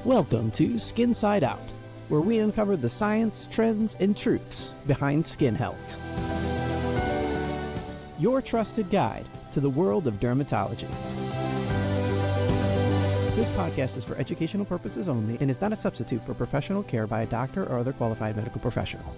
Welcome to Skin Side Out, where we uncover the science, trends, and truths behind skin health. Your trusted guide to the world of dermatology. This podcast is for educational purposes only and is not a substitute for professional care by a doctor or other qualified medical professional.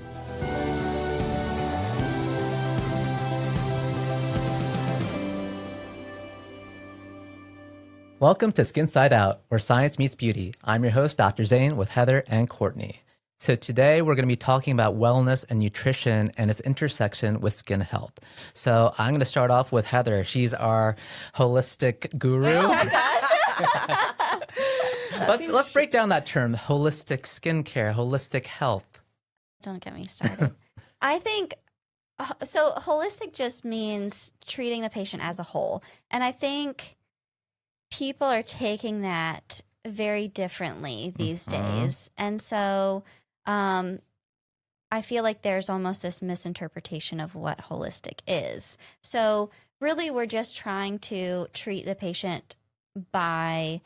Welcome to Skin Side Out, where science meets beauty. I'm your host, Dr. Zain, with Heather and Courtney. So today we're going to be talking about wellness and nutrition and its intersection with skin health. So I'm going to start off with Heather. She's our holistic guru. Oh my gosh. Let's break down that term, holistic skincare, holistic health. Don't get me started. I think, so holistic just means treating the patient as a whole. And I think people are taking that very differently these days. And so I feel like there's almost this misinterpretation of what holistic is. So really, we're just trying to treat the patient by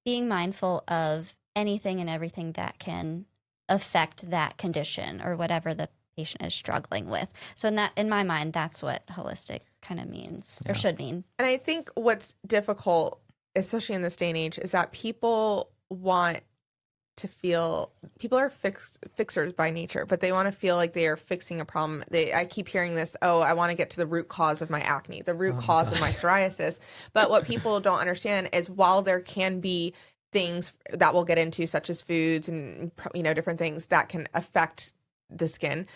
being mindful of anything and everything that can affect that condition or whatever the patient is struggling with. So in my mind, that's what holistic kind of means or should mean. And I think what's difficult, especially in this day and age, is that people want to feel, people are fixers by nature, but they want to feel like they are fixing a problem. I keep hearing this, I want to get to the root cause of my acne, the root cause of my psoriasis. But what people don't understand is while there can be things that we'll get into, such as foods and, different things that can affect the skin,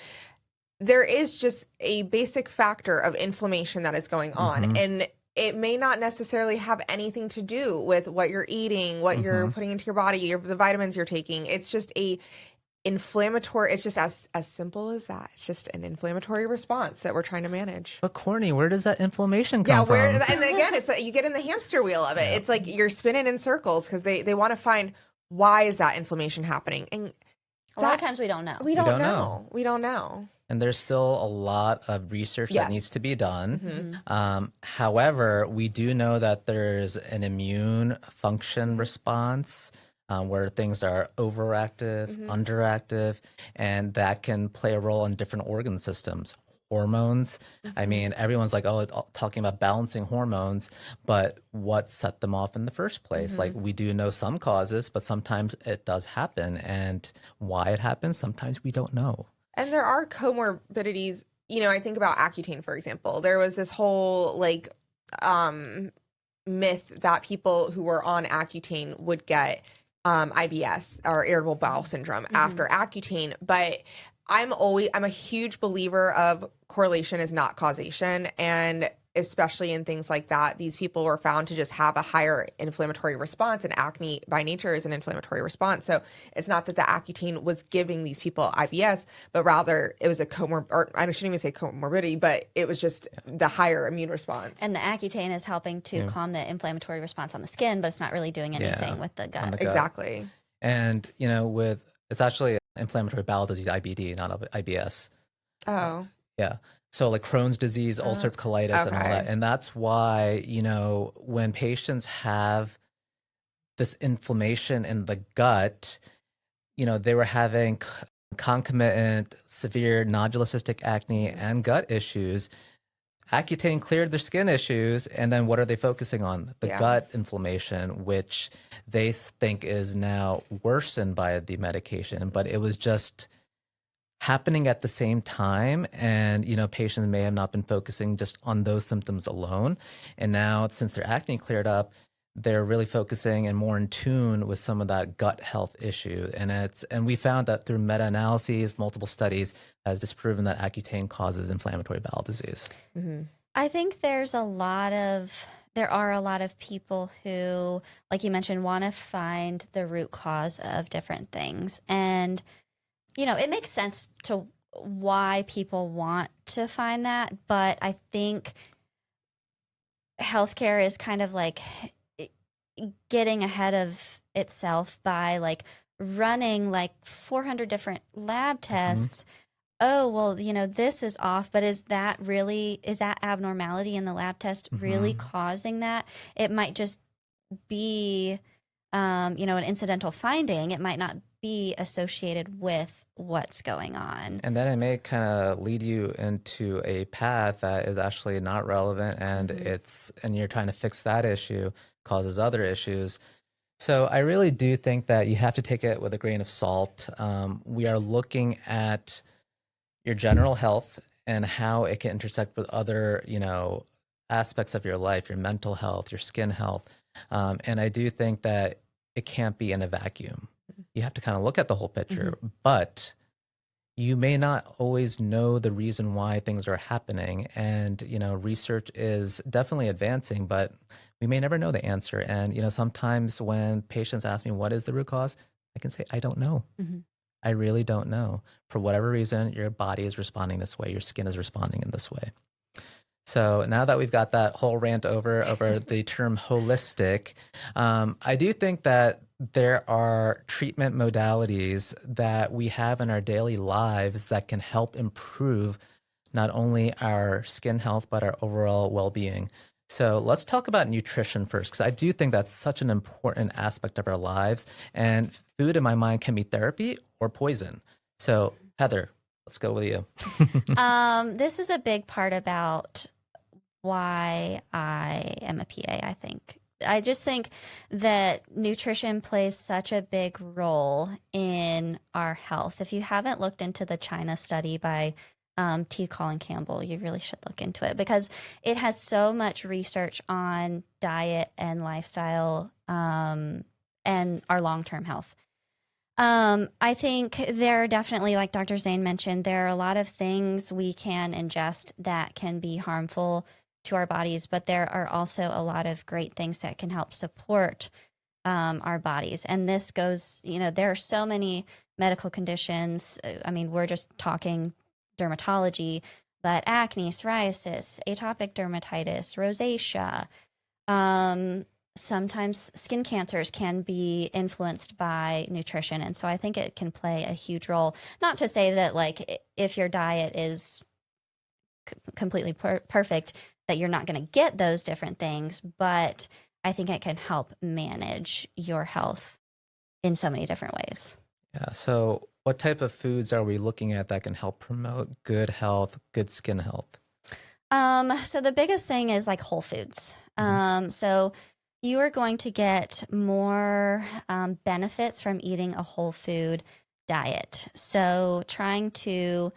there is just a basic factor of inflammation that is going on. And it may not necessarily have anything to do with what you're eating, what you're putting into your body, the vitamins you're taking. It's just it's just as simple as that. It's just an inflammatory response that we're trying to manage. But Courtney, where does that inflammation come from? And again, it's you get in the hamster wheel of it. It's like you're spinning in circles because they want to find, why is that inflammation happening? And a lot of times we don't know. We don't know. And there's still a lot of research that needs to be done. However, we do know that there's an immune function response where things are overactive, underactive, and that can play a role in different organ systems. Hormones. I mean, everyone's like, talking about balancing hormones, but what set them off in the first place? Like, we do know some causes, but sometimes it does happen. And why it happens, sometimes we don't know. And there are comorbidities. I think about Accutane, for example. There was this whole myth that people who were on Accutane would get IBS or irritable bowel syndrome after Accutane. But I'm a huge believer of correlation is not causation. And especially in things like that, these people were found to just have a higher inflammatory response, and acne by nature is an inflammatory response. So it's not that the Accutane was giving these people IBS, but rather it was I shouldn't even say comorbidity, but it was just the higher immune response. And the Accutane is helping to calm the inflammatory response on the skin, but it's not really doing anything with the gut. Exactly. And, it's actually inflammatory bowel disease, IBD, not IBS. Oh. Yeah. So like Crohn's disease, ulcerative colitis, and all that. And that's why, when patients have this inflammation in the gut, they were having concomitant severe nodular cystic acne and gut issues. Accutane cleared their skin issues, and then what are they focusing on? The gut inflammation, which they think is now worsened by the medication, but it was just happening at the same time. And, patients may have not been focusing just on those symptoms alone. And now, since their acne cleared up, they're really focusing and more in tune with some of that gut health issue. And we found that through meta-analyses, multiple studies has disproven that Accutane causes inflammatory bowel disease. I think there are a lot of people who, like you mentioned, want to find the root cause of different things. And it makes sense to why people want to find that, but I think healthcare is kind of like getting ahead of itself by running 400 different lab tests. Oh, well, this is off, but is that abnormality in the lab test really causing that? It might just be an incidental finding, it might not be associated with what's going on. And then it may kind of lead you into a path that is actually not relevant, and and you're trying to fix that issue, causes other issues. So I really do think that you have to take it with a grain of salt. We are looking at your general health and how it can intersect with other, aspects of your life, your mental health, your skin health. And I do think that it can't be in a vacuum. You have to kind of look at the whole picture, but you may not always know the reason why things are happening. And, research is definitely advancing, but we may never know the answer. And, sometimes when patients ask me, what is the root cause? I can say, I don't know. I really don't know. For whatever reason, your body is responding this way. Your skin is responding in this way. So now that we've got that whole rant over the term holistic, I do think that there are treatment modalities that we have in our daily lives that can help improve not only our skin health, but our overall well-being. So let's talk about nutrition first, because I do think that's such an important aspect of our lives. And food, in my mind, can be therapy or poison. So Heather, let's go with you. This is a big part about why I am a PA, I think. I just think that nutrition plays such a big role in our health. If you haven't looked into the China study by T. Colin Campbell, you really should look into it, because it has so much research on diet and lifestyle and our long-term health. I think there are definitely, like Dr. Zain mentioned, there are a lot of things we can ingest that can be harmful to our bodies, but there are also a lot of great things that can help support our bodies. And this goes, there are so many medical conditions. I mean, we're just talking dermatology, but acne, psoriasis, atopic dermatitis, rosacea, sometimes skin cancers can be influenced by nutrition. And so I think it can play a huge role. Not to say that, like, if your diet is completely perfect, that you're not going to get those different things, but I think it can help manage your health in so many different ways. Yeah. So what type of foods are we looking at that can help promote good health, good skin health? So the biggest thing is like whole foods. So you are going to get more benefits from eating a whole food diet. So trying to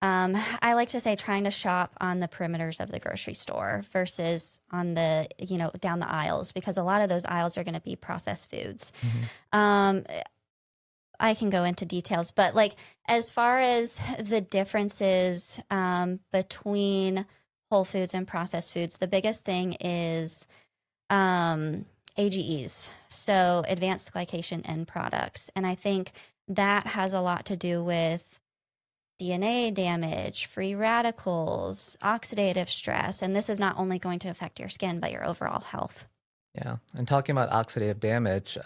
I like to say trying to shop on the perimeters of the grocery store versus on the, down the aisles, because a lot of those aisles are going to be processed foods. I can go into details, but like as far as the differences between whole foods and processed foods, the biggest thing is AGEs, so advanced glycation end products. And I think that has a lot to do with DNA damage, free radicals, oxidative stress. And this is not only going to affect your skin, but your overall health. Yeah. And talking about oxidative damage,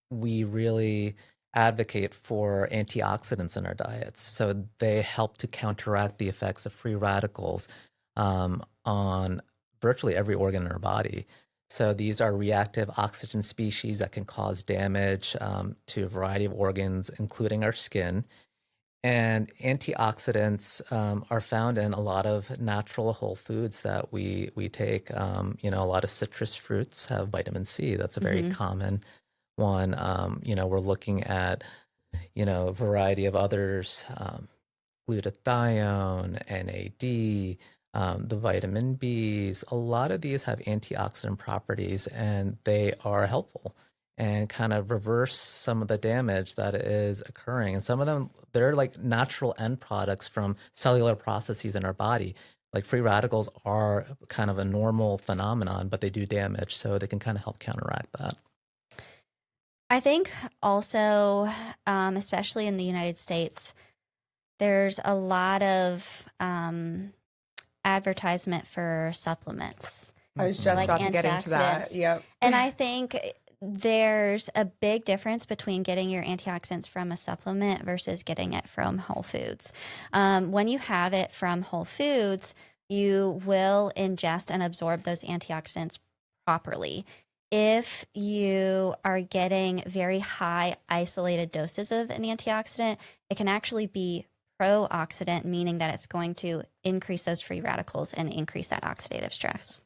we really advocate for antioxidants in our diets. So they help to counteract the effects of free radicals on virtually every organ in our body. So these are reactive oxygen species that can cause damage to a variety of organs, including our skin. And antioxidants are found in a lot of natural whole foods that we take. A lot of citrus fruits have vitamin C. That's a very common one. We're looking at, a variety of others, glutathione, NAD, the vitamin Bs. A lot of these have antioxidant properties, and they are helpful and kind of reverse some of the damage that is occurring. And some of them, they're like natural end products from cellular processes in our body. Like free radicals are kind of a normal phenomenon, but they do damage. So they can kind of help counteract that. I think also, especially in the United States, there's a lot of advertisement for supplements. I was just about to get into that. Yep. And I think there's a big difference between getting your antioxidants from a supplement versus getting it from whole foods. When you have it from whole foods, you will ingest and absorb those antioxidants properly. if you are getting very high isolated doses of an antioxidant, it can actually be pro-oxidant, meaning that it's going to increase those free radicals and increase that oxidative stress.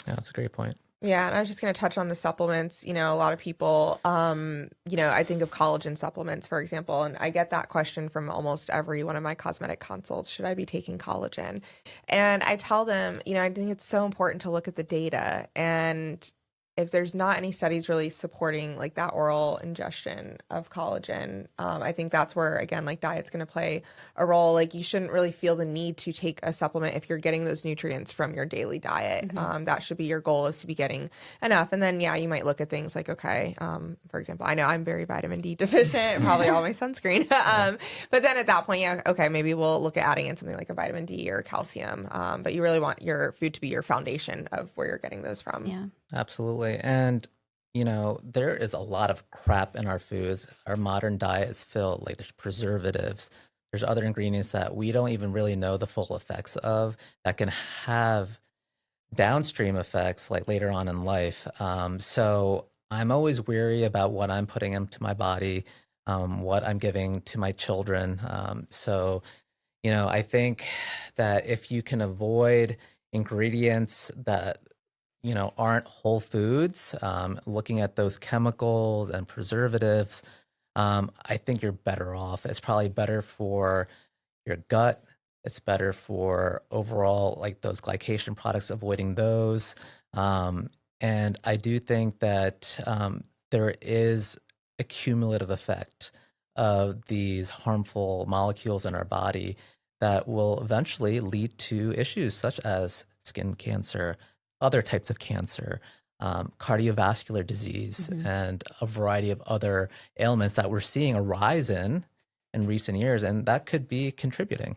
Yeah, that's a great point. Yeah, and I was just going to touch on the supplements. A lot of people, I think of collagen supplements, for example, and I get that question from almost every one of my cosmetic consults. Should I be taking collagen? And I tell them, I think it's so important to look at the data, and if there's not any studies really supporting like that oral ingestion of collagen, I think that's where, again, like diet's going to play a role. Like you shouldn't really feel the need to take a supplement if you're getting those nutrients from your daily diet. That should be your goal, is to be getting enough. And then, you might look at things like, okay, for example, I know I'm very vitamin D deficient, probably all my sunscreen. But then at that point, okay, maybe we'll look at adding in something like a vitamin D or calcium. But you really want your food to be your foundation of where you're getting those from. Yeah. Absolutely. And, there is a lot of crap in our foods. Our modern diet is filled, like there's preservatives, there's other ingredients that we don't even really know the full effects of, that can have downstream effects like later on in life. So I'm always weary about what I'm putting into my body, what I'm giving to my children. I think that if you can avoid ingredients that aren't whole foods, looking at those chemicals and preservatives, I think you're better off. It's probably better for your gut. It's better for overall, like those glycation products, avoiding those. And I do think that there is a cumulative effect of these harmful molecules in our body that will eventually lead to issues such as skin cancer, other types of cancer, cardiovascular disease, and a variety of other ailments that we're seeing a rise in recent years, and that could be contributing.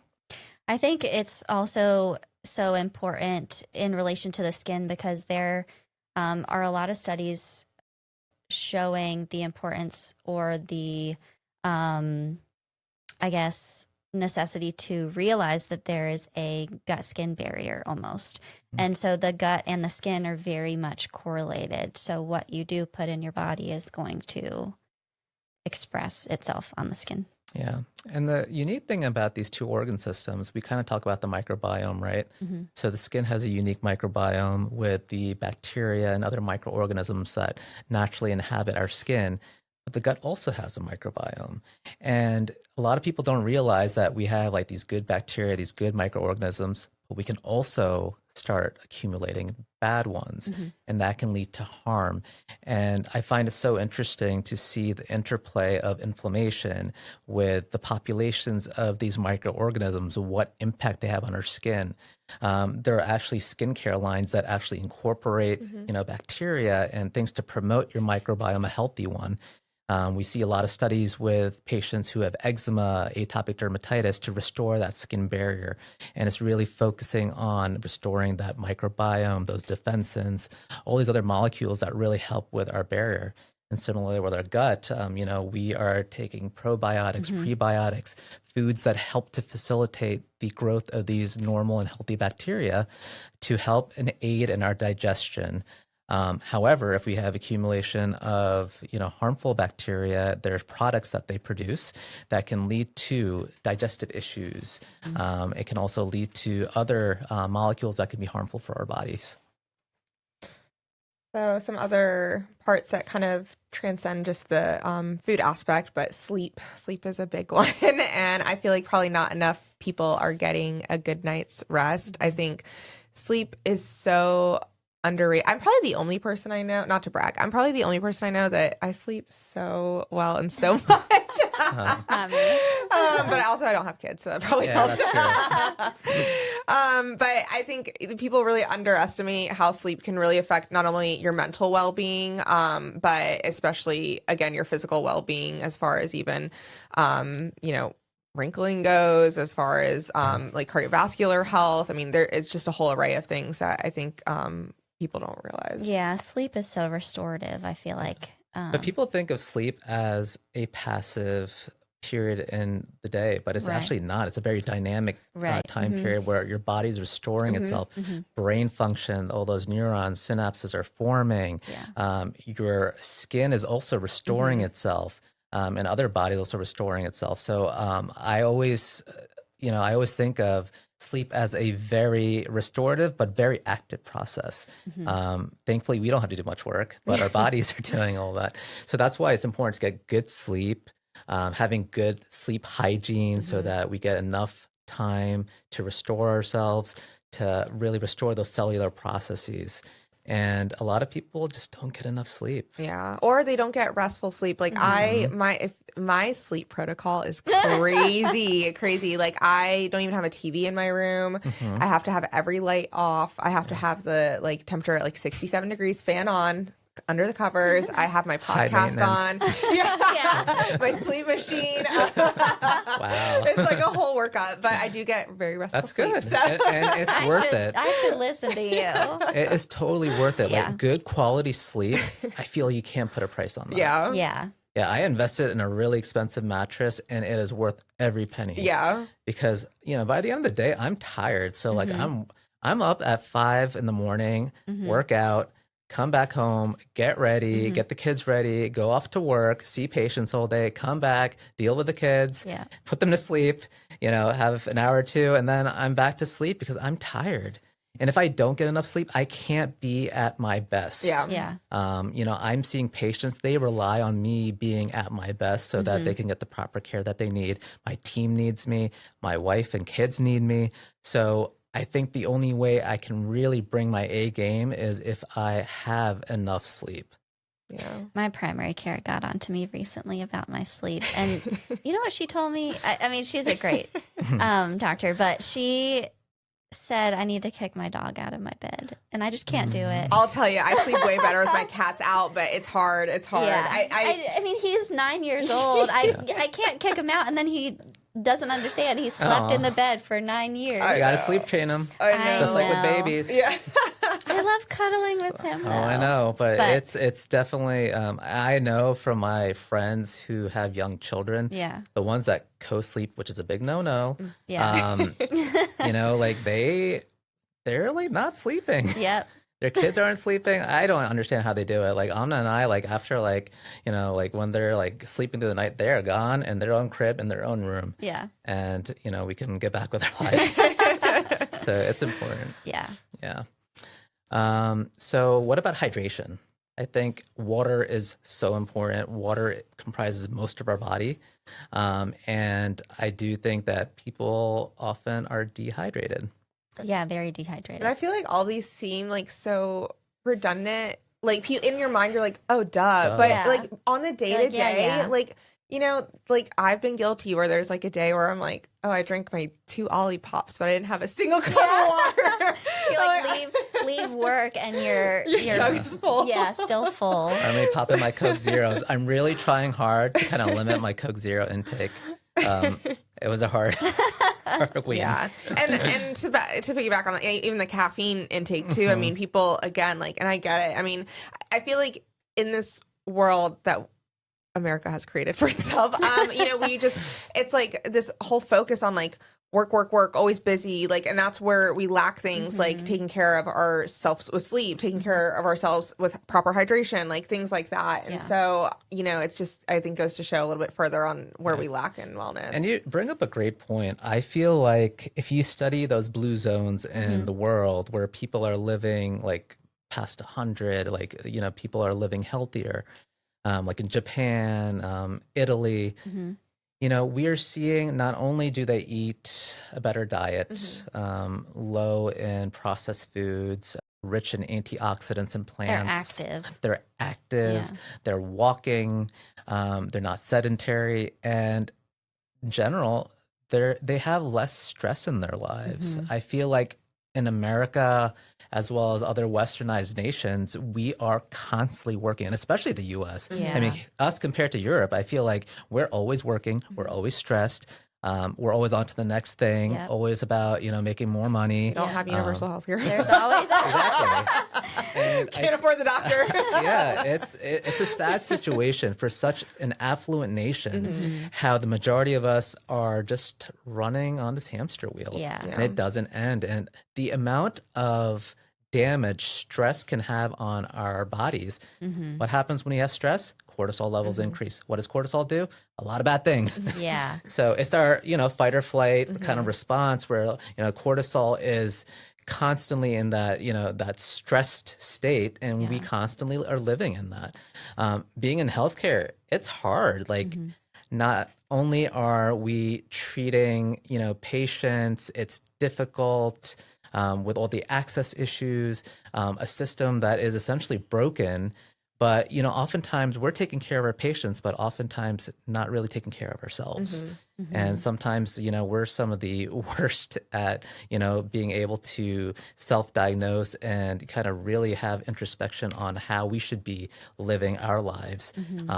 I think it's also so important in relation to the skin because there are a lot of studies showing the importance or the, necessity to realize that there is a gut-skin barrier almost. And so the gut and the skin are very much correlated. So what you do put in your body is going to express itself on the skin. Yeah. And the unique thing about these two organ systems, we kind of talk about the microbiome, right? So the skin has a unique microbiome with the bacteria and other microorganisms that naturally inhabit our skin. But the gut also has a microbiome. And a lot of people don't realize that we have like these good bacteria, these good microorganisms, but we can also start accumulating bad ones, and that can lead to harm. And I find it so interesting to see the interplay of inflammation with the populations of these microorganisms, what impact they have on our skin. There are actually skincare lines that actually incorporate, bacteria and things to promote your microbiome, a healthy one. We see a lot of studies with patients who have eczema, atopic dermatitis to restore that skin barrier. And it's really focusing on restoring that microbiome, those defensins, all these other molecules that really help with our barrier. And similarly with our gut, we are taking probiotics, prebiotics, foods that help to facilitate the growth of these normal and healthy bacteria to help and aid in our digestion. However, if we have accumulation of, harmful bacteria, there's products that they produce that can lead to digestive issues. It can also lead to other molecules that can be harmful for our bodies. So some other parts that kind of transcend just the food aspect, but sleep is a big one. And I feel like probably not enough people are getting a good night's rest. I think sleep is so underrated. I'm probably the only person I know, not to brag, I'm probably the only person I know that I sleep so well and so much. But also I don't have kids, so that probably helps. That's true. But I think people really underestimate how sleep can really affect not only your mental well-being, but especially, again, your physical well-being, as far as even, wrinkling goes, as far as like cardiovascular health. I mean, it's just a whole array of things that I think people don't realize. Yeah, sleep is so restorative, I feel like. But people think of sleep as a passive period in the day, but it's Right. actually not. It's a very dynamic Right. time period where your body's restoring itself. Brain function, all those neurons, synapses are forming. Your skin is also restoring itself, and other bodies also restoring itself. So I always think of sleep as a very restorative but very active process. Thankfully, we don't have to do much work, but our bodies are doing all that. So that's why it's important to get good sleep, having good sleep hygiene so that we get enough time to restore ourselves, to really restore those cellular processes. And a lot of people just don't get enough sleep. Yeah, or they don't get restful sleep. Like my sleep protocol is crazy, crazy. Like I don't even have a TV in my room. I have to have every light off. I have to have the like temperature at like 67 degrees, fan on, under the covers. I have my podcast on. My sleep machine. Wow. It's like a whole workout, but I do get very restful That's sleep. good. So. And it's worth it. I should listen to you. It is totally worth it. Yeah. Like good quality sleep, I feel you can't put a price on that. Yeah. Yeah. Yeah, I invested in a really expensive mattress and it is worth every penny. Yeah. Because, by the end of the day, I'm tired. So like I'm up at 5 a.m, work out, come back home, get ready, get the kids ready, go off to work, see patients all day, come back, deal with the kids, put them to sleep, have an hour or two, and then I'm back to sleep because I'm tired. And if I don't get enough sleep, I can't be at my best. Yeah. I'm seeing patients, they rely on me being at my best so that they can get the proper care that they need. My team needs me. My wife and kids need me. So I think the only way I can really bring my A game is if I have enough sleep. Yeah. My primary care got on to me recently about my sleep. And you know what she told me? I mean, she's a great doctor, but she said I need to kick my dog out of my bed. And I just can't do it. I'll tell you, I sleep way better with my cats out, but it's hard. It's hard. Yeah. I mean, he's 9 years old. I can't kick him out. And then he doesn't understand. He slept in the bed for 9 years. You got to sleep train him. I know. Just like with babies. Yeah. I love cuddling with him, though. Oh, I know, but it's definitely. I know from my friends who have young children. Yeah. The ones that co-sleep, which is a big no-no. Yeah. Like they're like not sleeping. Yep. Their kids aren't sleeping. I don't understand how they do it. Like Amna and I, like after when they're like sleeping through the night, they're gone in their own crib in their own room. Yeah. And we can get back with our lives. So it's important. Yeah. Yeah. So what about hydration? I think water is so important. Water comprises most of our body. And I do think that people often are dehydrated. Yeah, very dehydrated. And I feel like all these seem like so redundant. Like in your mind, you're like, oh, duh. But like on the day to day, like I've been guilty where there's like a day where I'm like, oh, I drank my 2 Ollie Pops, but I didn't have a single cup of water. You like leave work and your jug is full. Yeah, still full. I may pop in my Coke Zeros. I'm really trying hard to kind of limit my Coke Zero intake. It was a hard week. Yeah, and to piggyback on that, even the caffeine intake too. I mean, people again, like, and I get it. I mean, I feel like in this world that America has created for itself, it's like this whole focus on like work, always busy, like, and that's where we lack things like taking care of ourselves with sleep, taking care of ourselves with proper hydration, like things like that. And so, it's just, I think goes to show a little bit further on where we lack in wellness. And you bring up a great point. I feel like if you study those blue zones in the world where people are living like past 100, like, people are living healthier, like in Japan, Italy, we are seeing not only do they eat a better diet, low in processed foods, rich in antioxidants and plants. They're active. Yeah. They're walking. They're not sedentary. And in general, they have less stress in their lives. I feel like in America, as well as other westernized nations, we are constantly working, and especially the U.S. Yeah. I mean, us compared to Europe, I feel like we're always working, we're always stressed. We're always on to the next thing, Yep. always about, making more money. We don't have universal health care. There's always Exactly. And Can't afford the doctor. yeah, it's a sad situation for such an affluent nation, how the majority of us are just running on this hamster wheel. Yeah. And it doesn't end. And the amount of damage stress can have on our bodies. What happens when you have stress? Cortisol levels increase. What does cortisol do? A lot of bad things. Yeah. So it's our, fight or flight kind of response where, cortisol is constantly in that, that stressed state, and we constantly are living in that. Being in healthcare, it's hard. Like, not only are we treating, patients, it's difficult with all the access issues, a system that is essentially broken. But, oftentimes we're taking care of our patients, but oftentimes not really taking care of ourselves. And sometimes, we're some of the worst at, being able to self-diagnose and kind of really have introspection on how we should be living our lives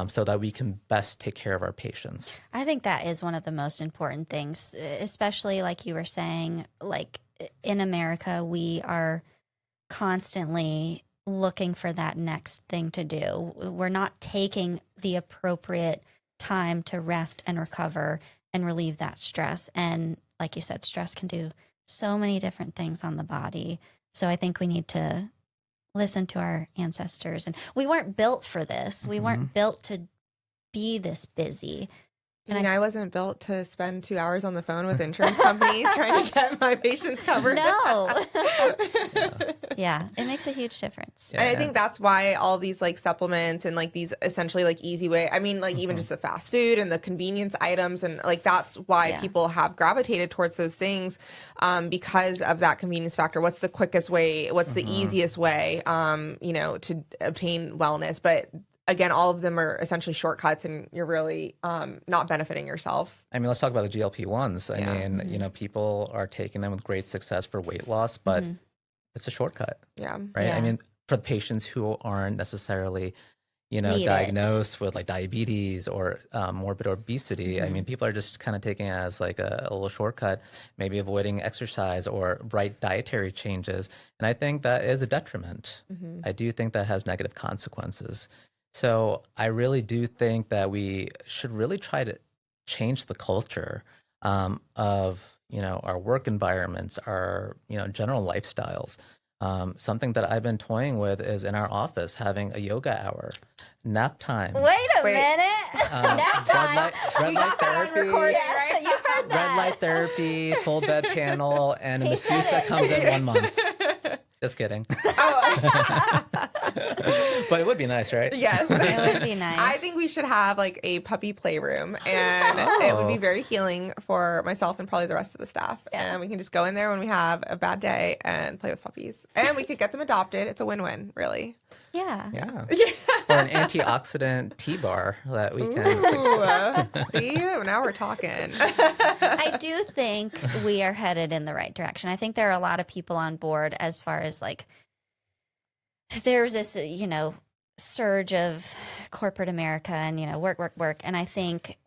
so that we can best take care of our patients. I think that is one of the most important things, especially like you were saying, like in America, we are constantly looking for that next thing to do. We're not taking the appropriate time to rest and recover and relieve that stress. And like you said, stress can do so many different things on the body. So I think we need to listen to our ancestors. And we weren't built for this. We weren't built to be this busy. I wasn't built to spend 2 hours on the phone with insurance companies trying to get my patients covered. No. Yeah, it makes a huge difference. And I think that's why all these like supplements and like these essentially like easy way, I mean, like even just the fast food and the convenience items, and like that's why people have gravitated towards those things, because of that convenience factor. What's the quickest way? What's the easiest way, to obtain wellness? But again, all of them are essentially shortcuts, and you're really not benefiting yourself. I mean, let's talk about the GLP-1s. I mean, people are taking them with great success for weight loss, but it's a shortcut. Yeah. Right. Yeah. I mean, for the patients who aren't necessarily, Need diagnosed with like diabetes or morbid obesity, I mean, people are just kind of taking it as like a little shortcut, maybe avoiding exercise or right dietary changes. And I think that is a detriment. I do think that has negative consequences. So I really do think that we should really try to change the culture of, our work environments, our, general lifestyles. Something that I've been toying with is in our office having a yoga hour, nap time. Wait a minute. Nap time. Red light therapy. Yes, you heard that. Red light therapy, full bed panel, and a masseuse that comes in 1 month. Just kidding. But it would be nice, right? Yes. It would be nice. I think we should have like a puppy playroom, and it would be very healing for myself and probably the rest of the staff. Yeah. And we can just go in there when we have a bad day and play with puppies. And we could get them adopted. It's a win-win, really. Yeah. Yeah. Or an antioxidant tea bar that we can fix. See, now we're talking. I do think we are headed in the right direction. I think there are a lot of people on board as far as like there's this, surge of corporate America and, work. And I think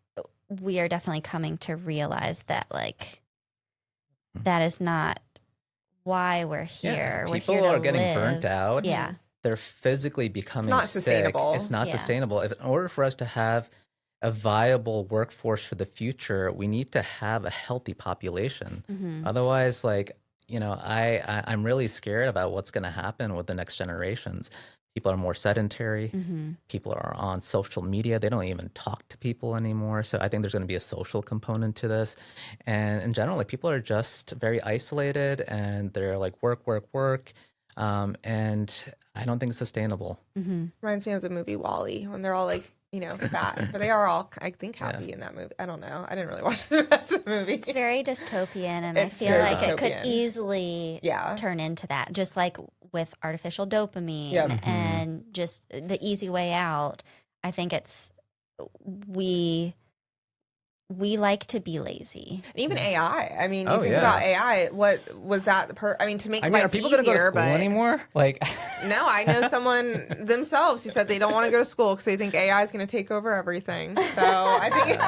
we are definitely coming to realize that like that is not why we're here. Yeah. We're People here to are getting live. burnt out. Yeah. They're physically becoming not sick. sustainable. It's not Yeah. sustainable. In order for us to have a viable workforce for the future, we need to have a healthy population. Otherwise, like, I'm really scared about what's going to happen with the next generations. People are more sedentary. People are on social media. They don't even talk to people anymore. So I think there's going to be a social component to this. And in general, like, people are just very isolated, and they're like work. And I don't think it's sustainable. Reminds me of the movie WALL-E when they're all like, fat, but they are all, I think, happy in that movie. I don't know. I didn't really watch the rest of the movie. It's very dystopian, and I It's feel very like it could dystopian. easily Yeah. turn into that, just like with artificial dopamine Yep. and just the easy way out. I think we we like to be lazy. And even AI. I mean, you Oh, think yeah. about AI. What was that? I mean, to make I mean, life are people easier, going to go to school but anymore? Like, no, I know someone themselves who said they don't want to go to school because they think AI is going to take over everything. So I think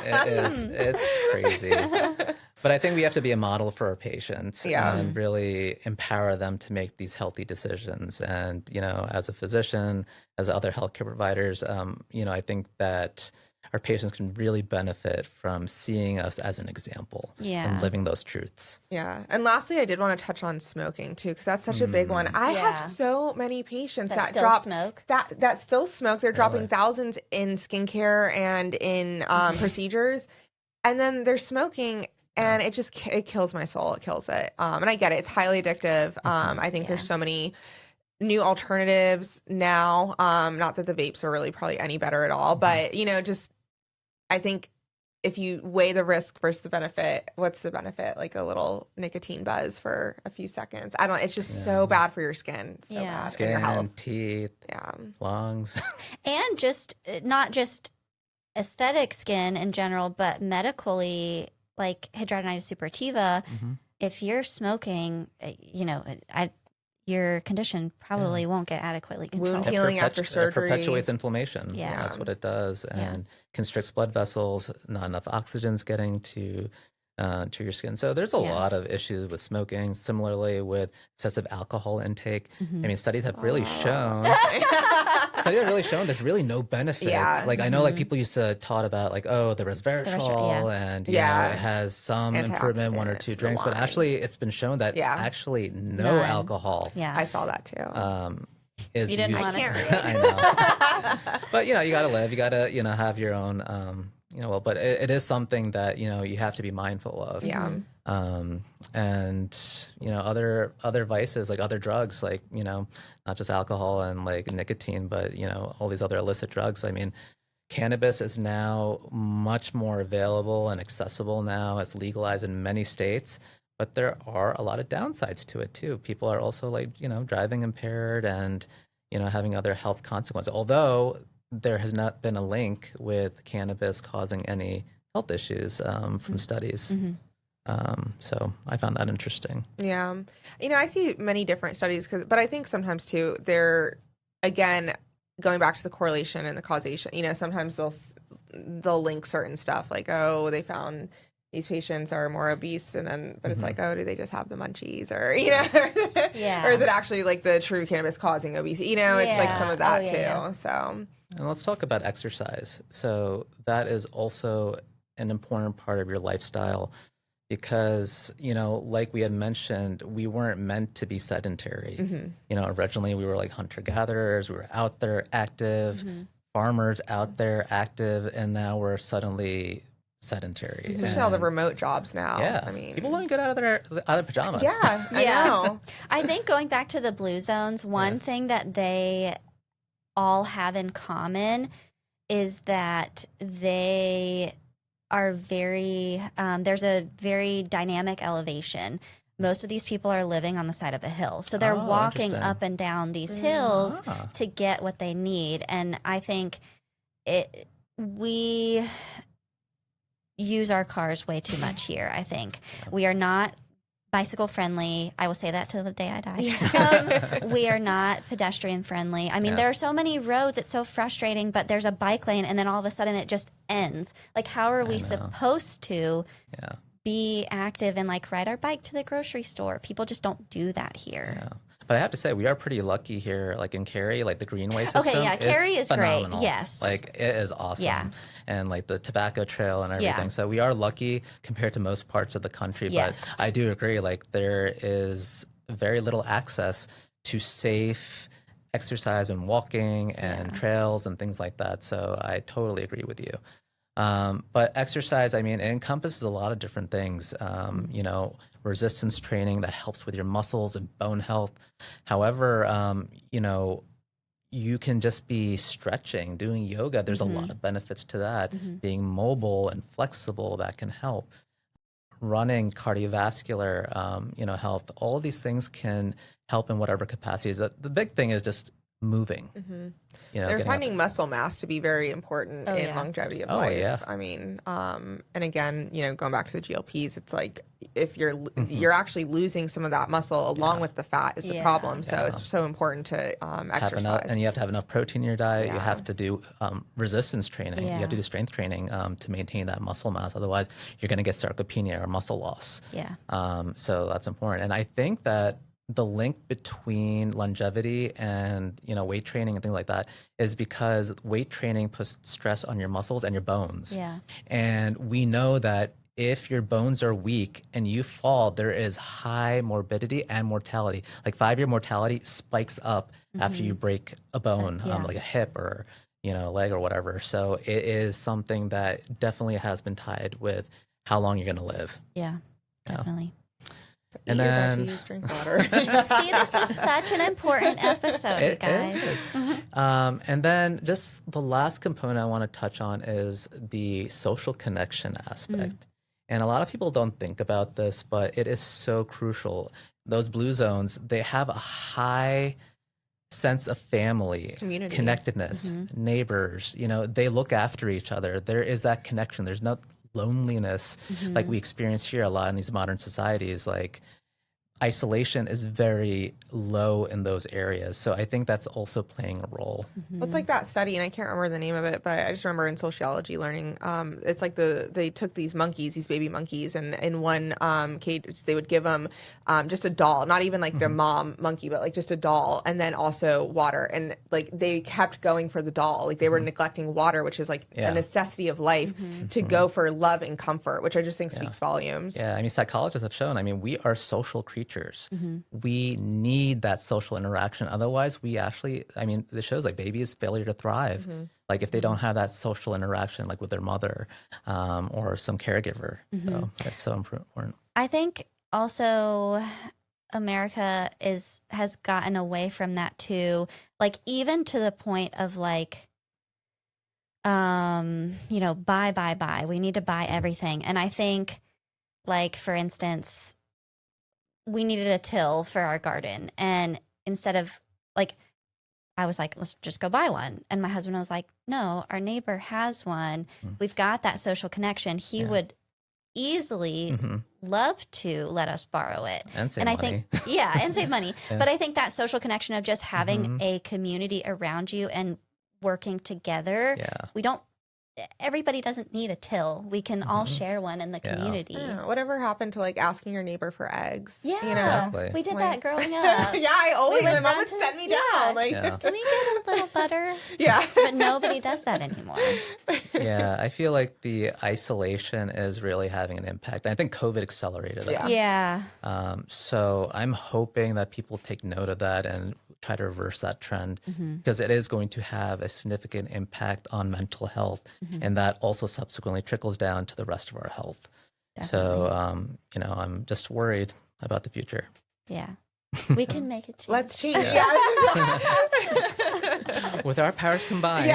it is. It's crazy. But I think we have to be a model for our patients and really empower them to make these healthy decisions. And, you know, as a physician, as other healthcare providers, you know, I think that our patients can really benefit from seeing us as an example and living those truths. Yeah. And lastly, I did want to touch on smoking too, because that's such a big one. I have so many patients that still drop smoke. That still smoke. They're dropping thousands in skincare and in procedures, and then they're smoking. And it kills my soul. It kills it. And I get it. It's highly addictive. I think there's so many new alternatives now. Not that the vapes are really probably any better at all, but you know, just I think if you weigh the risk versus the benefit, what's the benefit? Like a little nicotine buzz for a few seconds. I don't. It's just so bad for your skin. So bad for your health, teeth, lungs, and just not just aesthetic skin in general, but medically. Like hidradenitis suppurativa, if you're smoking, you know, your condition probably won't get adequately controlled. Wound healing after surgery. It perpetuates inflammation. Yeah. That's what it does. And constricts blood vessels, not enough oxygen's getting to your skin. So there's a lot of issues with smoking. Similarly with excessive alcohol intake. I mean, studies have really shown there's really no benefits. Like I know like people used to talk about like, oh, the resveratrol and you know, it has some improvement, one or two drinks, but actually it's been shown that actually no alcohol. Yeah. I saw that too. Is you didn't used. want to. I know. But you know, you gotta live, you gotta, you know, have your own you know, well, but it is something that, you know, you have to be mindful of. Yeah. And, you know, other vices, like other drugs, like, you know, not just alcohol and like nicotine, but, you know, all these other illicit drugs. I mean, cannabis is now much more available and accessible now. It's legalized in many states, but there are a lot of downsides to it too. People are also like, you know, driving impaired and, you know, having other health consequences. Although there has not been a link with cannabis causing any health issues from studies. So I found that interesting. Yeah. You know, I see many different studies, but I think sometimes too, they're, again, going back to the correlation and the causation, you know, sometimes they'll link certain stuff like, oh, they found these patients are more obese, and then, but it's like, oh, do they just have the munchies, or, you know, or is it actually like the true cannabis causing obesity? You know, it's like some of that too. So. And let's talk about exercise. So that is also an important part of your lifestyle because, you know, like we had mentioned, we weren't meant to be sedentary. You know, originally we were like hunter-gatherers, we were out there active, farmers out there active, and now we're suddenly sedentary. Especially all the remote jobs now. Yeah. I mean, people don't even get out of their pajamas. Yeah, I know. I think going back to the blue zones, one thing that they all have in common is that they are very, there's a very dynamic elevation. Most of these people are living on the side of a hill. So they're walking up and down these hills to get what they need. And I think we use our cars way too much here, I think. We are not bicycle friendly. I will say that till the day I die. We are not pedestrian friendly. I mean, there are so many roads. It's so frustrating, but there's a bike lane and then all of a sudden it just ends. Like, how are we supposed to be active and like ride our bike to the grocery store? People just don't do that here. Yeah. But I have to say, we are pretty lucky here, like in Cary, like the Greenway system. Okay, yeah, Cary is phenomenal. Great. Yes. Like, it is awesome. Yeah. And like the tobacco trail and everything. Yeah. So we are lucky compared to most parts of the country. Yes. But I do agree, like, there is very little access to safe exercise and walking and trails and things like that. So I totally agree with you. But exercise, I mean, it encompasses a lot of different things. You know, resistance training that helps with your muscles and bone health. However, you know, you can just be stretching, doing yoga. There's a lot of benefits to that. Being mobile and flexible, that can help. Running, cardiovascular, you know, health. All of these things can help in whatever capacity. The big thing is just moving. They're finding muscle mass to be very important in longevity of life. Yeah. I mean, and again, going back to the GLPs, it's like if you're actually losing some of that muscle along with the fat is the problem. So it's so important to exercise. And you have to have enough protein in your diet. You have to do resistance training. You have to do strength training to maintain that muscle mass. Otherwise, you're going to get sarcopenia or muscle loss. So that's important. And I think that the link between longevity and weight training and things like that is because weight training puts stress on your muscles and your bones. And we know that if your bones are weak and you fall, there is high morbidity and mortality. Like 5-year mortality spikes up after you break a bone, like a hip or leg or whatever. So it is something that definitely has been tied with how long you're going to live. Definitely. And then drink water. See, this was such an important episode, you guys. And then just the last component I want to touch on is the social connection aspect. And a lot of people don't think about this, but it is so crucial. Those blue zones, they have a high sense of family, community, connectedness, neighbors, they look after each other. There is that connection. There's no loneliness like we experience here a lot in these modern societies. Like isolation is very low in those areas. So I think that's also playing a role. Well, it's like that study, and I can't remember the name of it, but I just remember in sociology learning, it's like they took these monkeys, these baby monkeys, and in one cage, they would give them just a doll, not even like their mom monkey, but like just a doll, and then also water. And like they kept going for the doll. Like they were neglecting water, which is like a necessity of life, to go for love and comfort, which I just think speaks volumes. Yeah, I mean, psychologists have shown, we are social creatures. We need that social interaction. Otherwise, we actually, the shows like babies failure to thrive. Like if they don't have that social interaction, like with their mother or some caregiver. So that's so important. I think also America has gotten away from that too. Like even to the point of like, buy. We need to buy everything. And I think like, for instance, we needed a till for our garden. And instead of like, I was like, let's just go buy one. And my husband was like, no, our neighbor has one. We've got that social connection. He would easily love to let us borrow it. And save money. I think, and save money. But I think that social connection of just having a community around you and working together, everybody doesn't need a till. We can all share one in the community. Whatever happened to like asking your neighbor for eggs? Yeah, exactly. We did that growing up. I always, my mom would send me down. Like, can we get a little butter? But nobody does that anymore. I feel like the isolation is really having an impact. I think COVID accelerated that. So I'm hoping that people take note of that and try to reverse that trend because it is going to have a significant impact on mental health and that also subsequently trickles down to the rest of our health. Definitely. So, I'm just worried about the future. Yeah. We can make it change. Let's change. With our powers combined.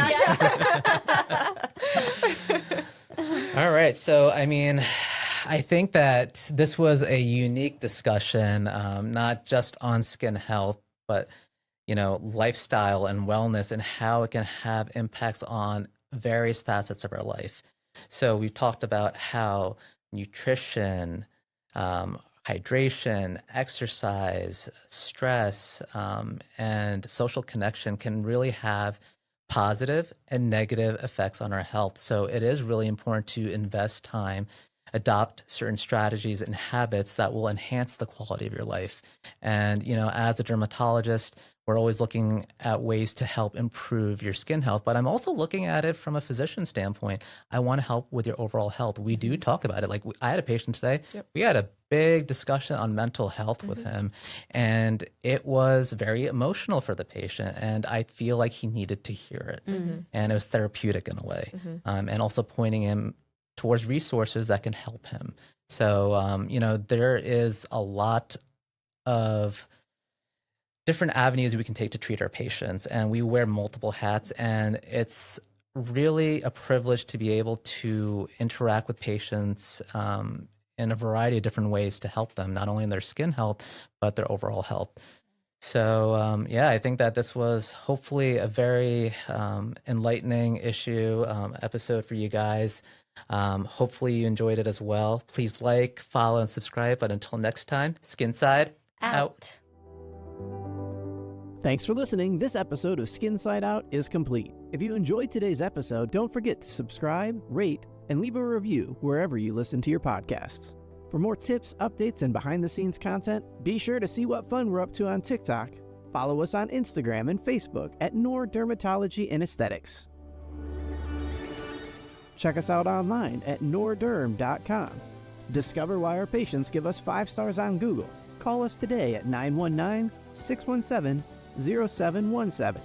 All right. So, I think that this was a unique discussion, not just on skin health, but lifestyle and wellness and how it can have impacts on various facets of our life. So we've talked about how nutrition, hydration, exercise, stress, and social connection can really have positive and negative effects on our health. So it is really important to invest time, adopt certain strategies and habits that will enhance the quality of your life. And, as a dermatologist, we're always looking at ways to help improve your skin health, but I'm also looking at it from a physician standpoint. I want to help with your overall health. We do talk about it. Like I had a patient today. We had a big discussion on mental health with him, and it was very emotional for the patient. And I feel like he needed to hear it, and it was therapeutic in a way, and also pointing him towards resources that can help him. So, there is a lot of different avenues we can take to treat our patients, and we wear multiple hats, and it's really a privilege to be able to interact with patients in a variety of different ways to help them, not only in their skin health, but their overall health. So, yeah, I think that this was hopefully a very enlightening episode for you guys. Hopefully you enjoyed it as well. Please like, follow, and subscribe. But until next time, Skin Side out. Thanks for listening. This episode of Skin Side Out is complete. If you enjoyed today's episode, don't forget to subscribe, rate, and leave a review wherever you listen to your podcasts. For more tips, updates, and behind-the-scenes content, be sure to see what fun we're up to on TikTok. Follow us on Instagram and Facebook at Nor Dermatology and Aesthetics. Check us out online at norderm.com. Discover why our patients give us 5 stars on Google. Call us today at 919-617-0717.